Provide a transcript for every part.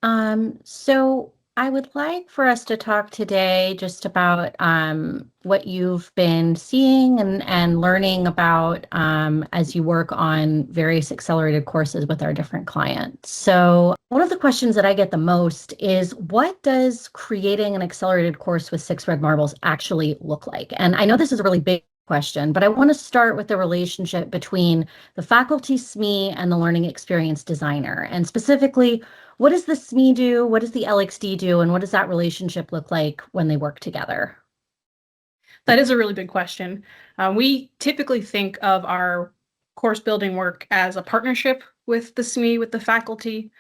So I would like for us to talk today just about what you've been seeing and learning about as you work on various accelerated courses with our different clients. So one of the questions that I get the most is, what does creating an accelerated course with 6 Red Marbles actually look like? And I know this is a really big question, but I want to start with the relationship between the faculty SME and the learning experience designer, and specifically, what does the SME do? What does the LXD do? And what does that relationship look like when they work together? That is a really big question. We typically think of our course building work as a partnership with the SME, with the faculty,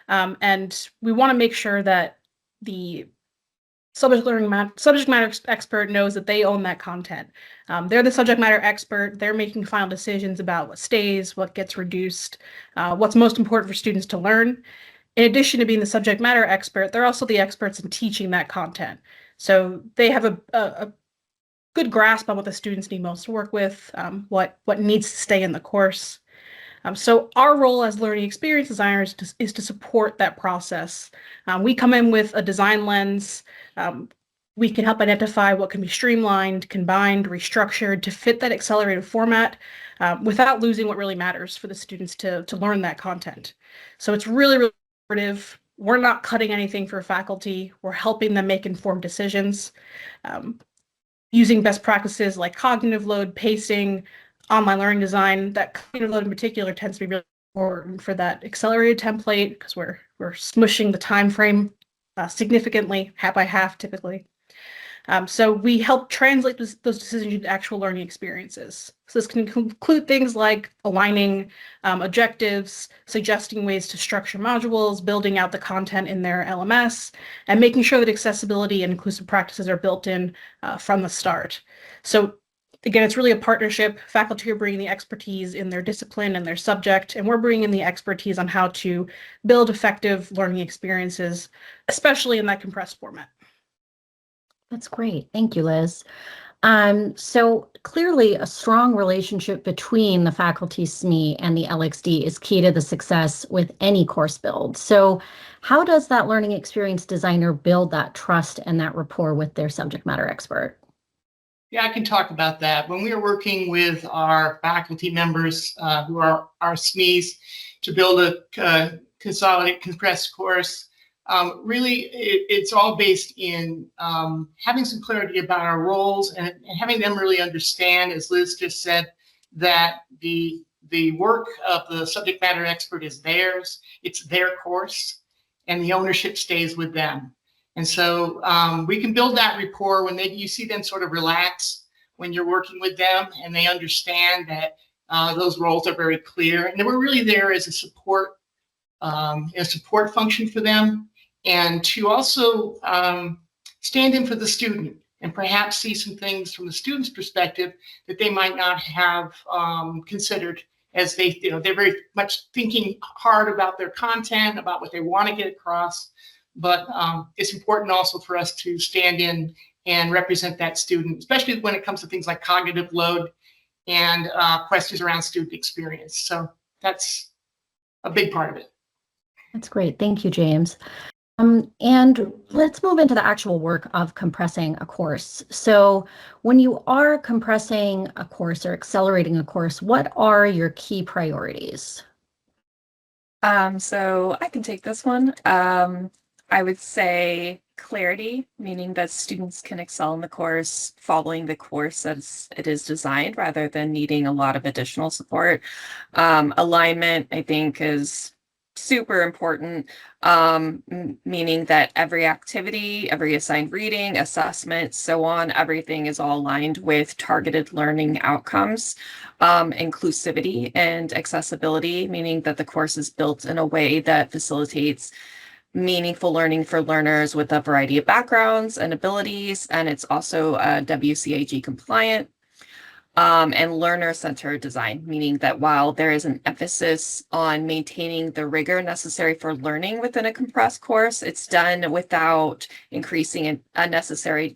and we want to make sure that the subject matter expert knows that they own that content. They're the subject matter expert. They're making final decisions about what stays, what gets reduced, what's most important for students to learn. In addition to being the subject matter expert, they're also the experts in teaching that content. So they have a good grasp on what the students need most to work with, what needs to stay in the course. So our role as learning experience designers is to support that process. We come in with a design lens. Um, we can help identify what can be streamlined, combined, restructured to fit that accelerated format without losing what really matters for the students to learn that content. So it's really, really collaborative. We're not cutting anything for faculty. We're helping them make informed decisions. Um, Using best practices like cognitive load, pacing, online learning design. That cognitive load in particular tends to be really important for that accelerated template because we're smushing the time frame significantly, half by half typically. So we help translate those decisions into actual learning experiences. So this can include things like aligning objectives, suggesting ways to structure modules, building out the content in their LMS, and making sure that accessibility and inclusive practices are built in from the start. So again, it's really a partnership. Faculty are bringing the expertise in their discipline and their subject, and we're bringing in the expertise on how to build effective learning experiences, especially in that compressed format. That's great. Thank you, Liz. So clearly, a strong relationship between the faculty SME and the LXD is key to the success with any course build. So, how does that learning experience designer build that trust and that rapport with their subject matter expert? Yeah, I can talk about that. When we are working with our faculty members who are our SMEs to build a consolidated compressed course, really it's all based in having some clarity about our roles and having them really understand, as Liz just said, that the work of the subject matter expert is theirs, it's their course, and the ownership stays with them. And so we can build that rapport when you see them sort of relax when you're working with them and they understand that those roles are very clear and that we're really there as a support function for them, and to also stand in for the student and perhaps see some things from the student's perspective that they might not have considered, as they're very much thinking hard about their content, about what they want to get across. But it's important also for us to stand in and represent that student, especially when it comes to things like cognitive load and questions around student experience. So that's a big part of it. That's great. Thank you, James. And let's move into the actual work of compressing a course. So, when you are compressing a course or accelerating a course, what are your key priorities? So I can take this one. I would say clarity, meaning that students can excel in the course following the course as it is designed rather than needing a lot of additional support. Alignment, I think, is super important, meaning that every activity, every assigned reading, assessment, so on, everything is all aligned with targeted learning outcomes. Inclusivity and accessibility, meaning that the course is built in a way that facilitates meaningful learning for learners with a variety of backgrounds and abilities, and it's also WCAG compliant. And learner-centered design, meaning that while there is an emphasis on maintaining the rigor necessary for learning within a compressed course, it's done without increasing an unnecessary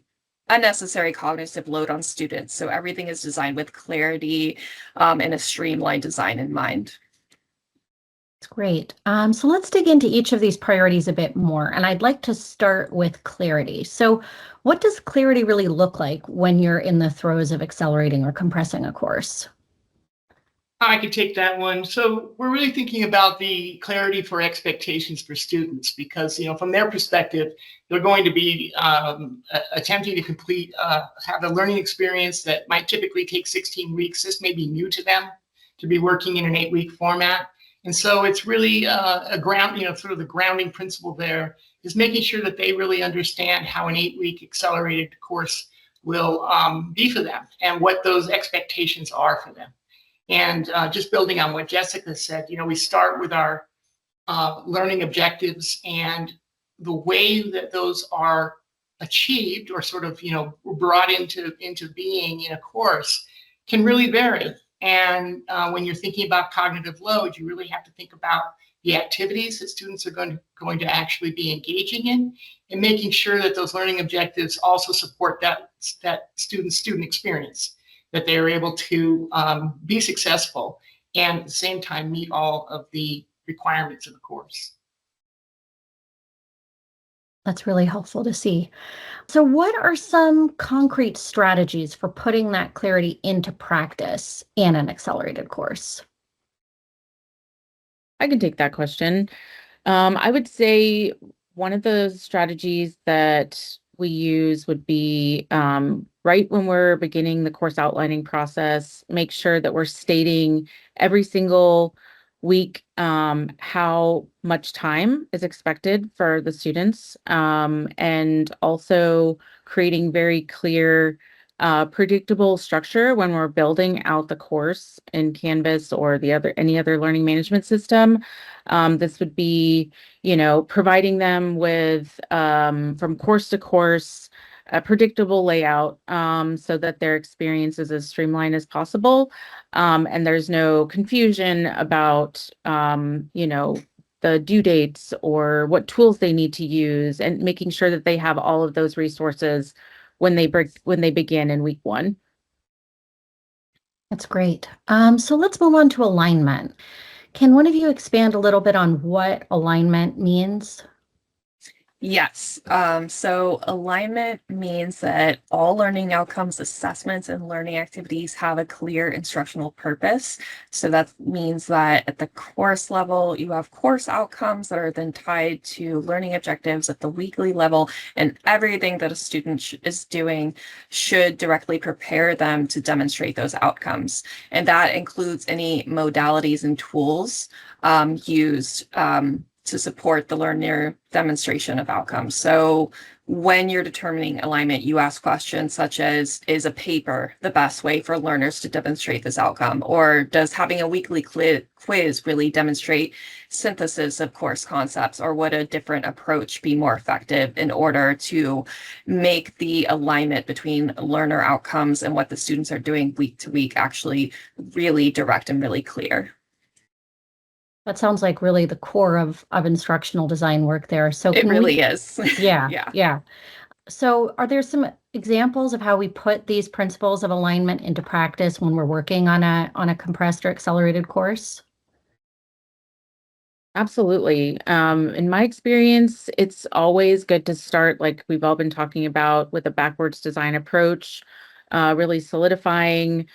cognitive load on students. So everything is designed with clarity and a streamlined design in mind. That's great. So let's dig into each of these priorities a bit more. And I'd like to start with clarity. So what does clarity really look like when you're in the throes of accelerating or compressing a course? I could take that one. So we're really thinking about the clarity for expectations for students because, from their perspective, they're going to be attempting to complete, have a learning experience that might typically take 16 weeks. This may be new to them to be working in an 8-week format. And so it's really a ground, sort of the grounding principle there is making sure that they really understand how an 8-week accelerated course will be for them and what those expectations are for them. And just building on what Jessica said, we start with our learning objectives, and the way that those are achieved or sort of, brought into being in a course can really vary. And when you're thinking about cognitive load, you really have to think about the activities that students are going to actually be engaging in, and making sure that those learning objectives also support that student experience, that they're able to be successful and at the same time meet all of the requirements of the course. That's really helpful to see. So what are some concrete strategies for putting that clarity into practice in an accelerated course? I can take that question. I would say one of the strategies that we use would be right when we're beginning the course outlining process, make sure that we're stating every single week how much time is expected for the students, and also creating very clear, predictable structure when we're building out the course in Canvas or any other learning management system. This would be, providing them with, from course to course, a predictable layout, so that their experience is as streamlined as possible. And there's no confusion about, the due dates or what tools they need to use, and making sure that they have all of those resources when they begin in week 1. That's great. So let's move on to alignment. Can one of you expand a little bit on what alignment means? Yes. So alignment means that all learning outcomes, assessments, and learning activities have a clear instructional purpose. So that means that at the course level, you have course outcomes that are then tied to learning objectives at the weekly level, and everything that a student is doing should directly prepare them to demonstrate those outcomes. And that includes any modalities and tools used to support the learner demonstration of outcomes. So when you're determining alignment, you ask questions such as, is a paper the best way for learners to demonstrate this outcome? Or does having a weekly quiz really demonstrate synthesis of course concepts? Or would a different approach be more effective in order to make the alignment between learner outcomes and what the students are doing week to week actually really direct and really clear? That sounds like really the core of instructional design work there. So It really is. Yeah, Yeah. yeah. So are there some examples of how we put these principles of alignment into practice when we're working on a compressed or accelerated course? Absolutely. In my experience, it's always good to start, like we've all been talking about, with a backwards design approach, really solidifying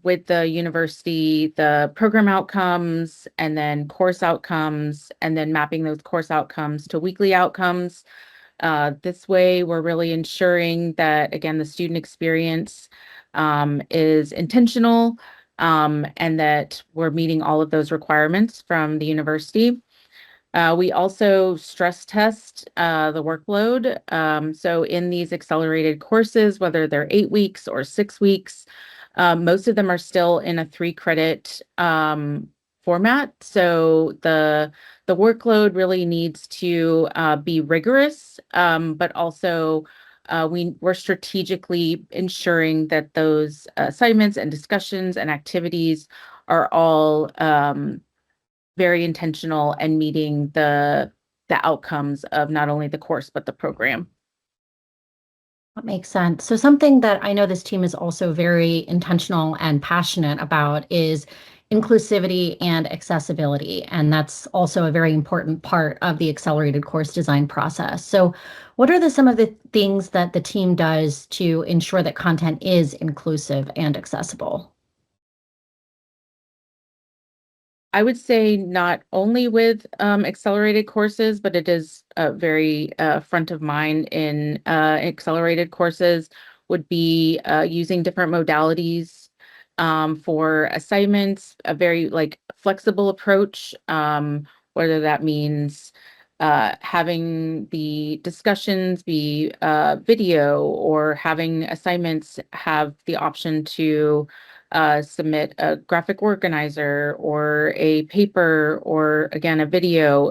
with the university the program outcomes and then course outcomes, and then mapping those course outcomes to weekly outcomes. This way, we're really ensuring that, again, the student experience is intentional, and that we're meeting all of those requirements from the university. We also stress test the workload. So in these accelerated courses, whether they're 8 weeks or 6 weeks, most of them are still in a 3-credit format. So the workload really needs to be rigorous, but also we're strategically ensuring that those assignments and discussions and activities are all very intentional and meeting the outcomes of not only the course but the program. That makes sense. So something that I know this team is also very intentional and passionate about is inclusivity and accessibility. And that's also a very important part of the accelerated course design process. So what are some of the things that the team does to ensure that content is inclusive and accessible? I would say not only with accelerated courses, but it is very front of mind in accelerated courses would be using different modalities for assignments, a very like flexible approach, whether that means having the discussions be video or having assignments have the option to submit a graphic organizer or a paper or again a video.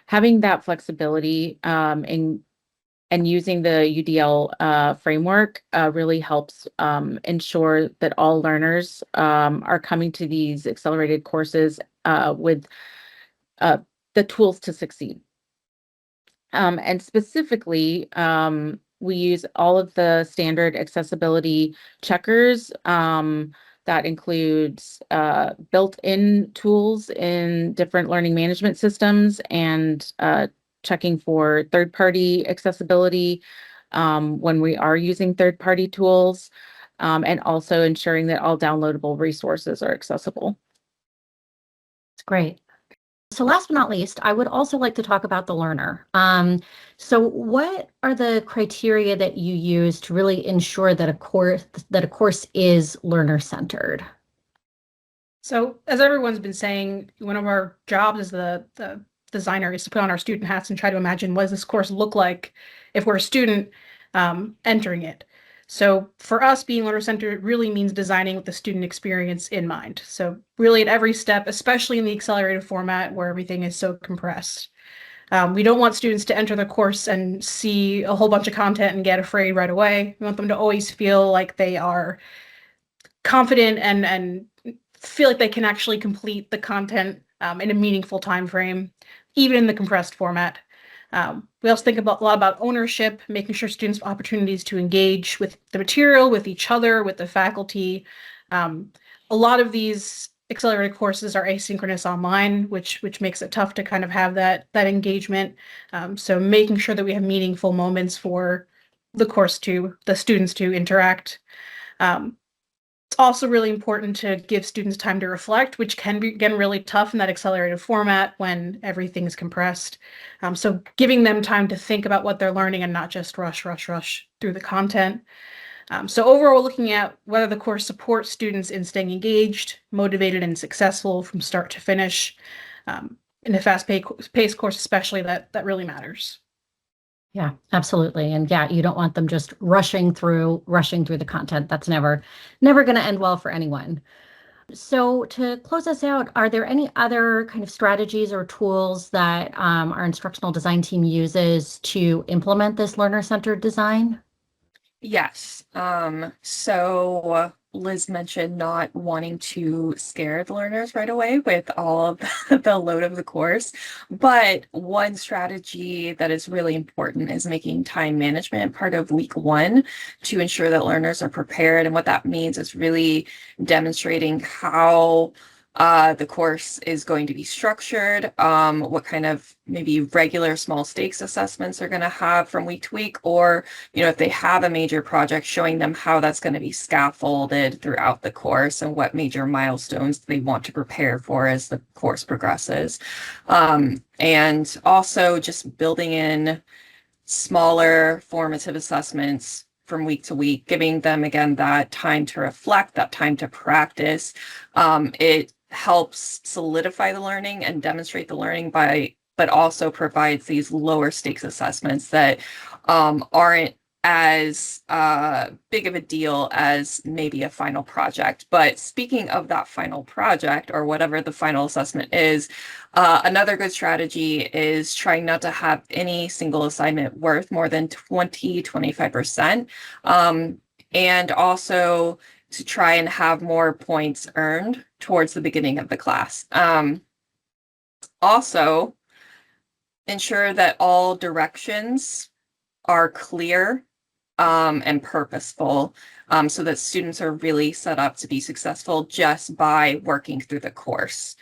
Having that flexibility and using the UDL framework really helps ensure that all learners are coming to these accelerated courses with the tools to succeed. And specifically, we use all of the standard accessibility checkers. That includes built-in tools in different learning management systems and checking for third-party accessibility when we are using third-party tools, and also ensuring that all downloadable resources are accessible. That's great. So last but not least, I would also like to talk about the learner. So what are the criteria that you use to really ensure that a course is learner-centered? So as everyone's been saying, one of our jobs as the designer is to put on our student hats and try to imagine what does this course look like if we're a student entering it. So for us, being learner-centered really means designing with the student experience in mind. So really at every step, especially in the accelerated format where everything is so compressed. We don't want students to enter the course and see a whole bunch of content and get afraid right away. We want them to always feel like they are confident and feel like they can actually complete the content in a meaningful time frame, even in the compressed format. We also think a lot about ownership, making sure students have opportunities to engage with the material, with each other, with the faculty. A lot of these accelerated courses are asynchronous online, which makes it tough to kind of have that engagement. So making sure that we have meaningful moments for the students to interact. It's also really important to give students time to reflect, which can be, again, really tough in that accelerated format when everything is compressed. So giving them time to think about what they're learning and not just rush through the content. So overall, we're looking at whether the course supports students in staying engaged, motivated, and successful from start to finish. In a fast-paced course, especially, that really matters. Yeah, absolutely. And yeah, you don't want them just rushing through the content. That's never going to end well for anyone. So to close us out, are there any other kind of strategies or tools that our instructional design team uses to implement this learner-centered design? Yes. So Liz mentioned not wanting to scare the learners right away with all of the load of the course. But one strategy that is really important is making time management part of week one to ensure that learners are prepared. And what that means is really demonstrating how the course is going to be structured, what kind of maybe regular small stakes assessments are going to have from week to week, or, if they have a major project, showing them how that's going to be scaffolded throughout the course and what major milestones they want to prepare for as the course progresses. And also just building in smaller formative assessments from week to week, giving them, again, that time to reflect, that time to practice. It helps solidify the learning and demonstrate the learning but also provides these lower stakes assessments that aren't as big of a deal as maybe a final project. But speaking of that final project or whatever the final assessment is, another good strategy is trying not to have any single assignment worth more than 25%. And also to try and have more points earned towards the beginning of the class. Also, ensure that all directions are clear and purposeful, so that students are really set up to be successful just by working through the course.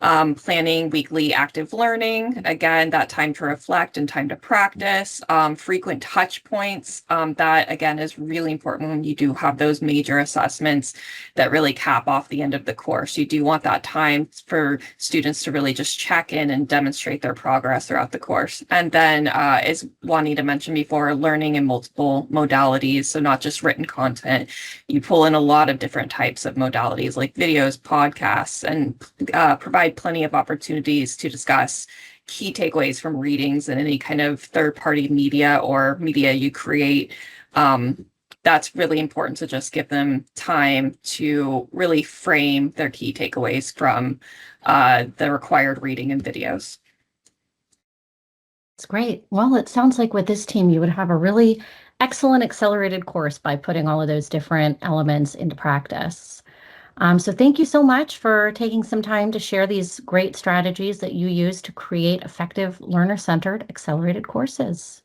Planning weekly active learning, again, that time to reflect and time to practice, frequent touch points. That again is really important when you do have those major assessments that really cap off the end of the course. You do want that time for students to really just check in and demonstrate their progress throughout the course. And then, as Juanita mentioned before, learning in multiple modalities, so not just written content. You pull in a lot of different types of modalities like videos, podcasts, and provide plenty of opportunities to discuss key takeaways from readings and any kind of third-party media or media you create. That's really important to just give them time to really frame their key takeaways from the required reading and videos. That's great. Well, it sounds like with this team, you would have a really excellent accelerated course by putting all of those different elements into practice. So thank you so much for taking some time to share these great strategies that you use to create effective learner-centered accelerated courses.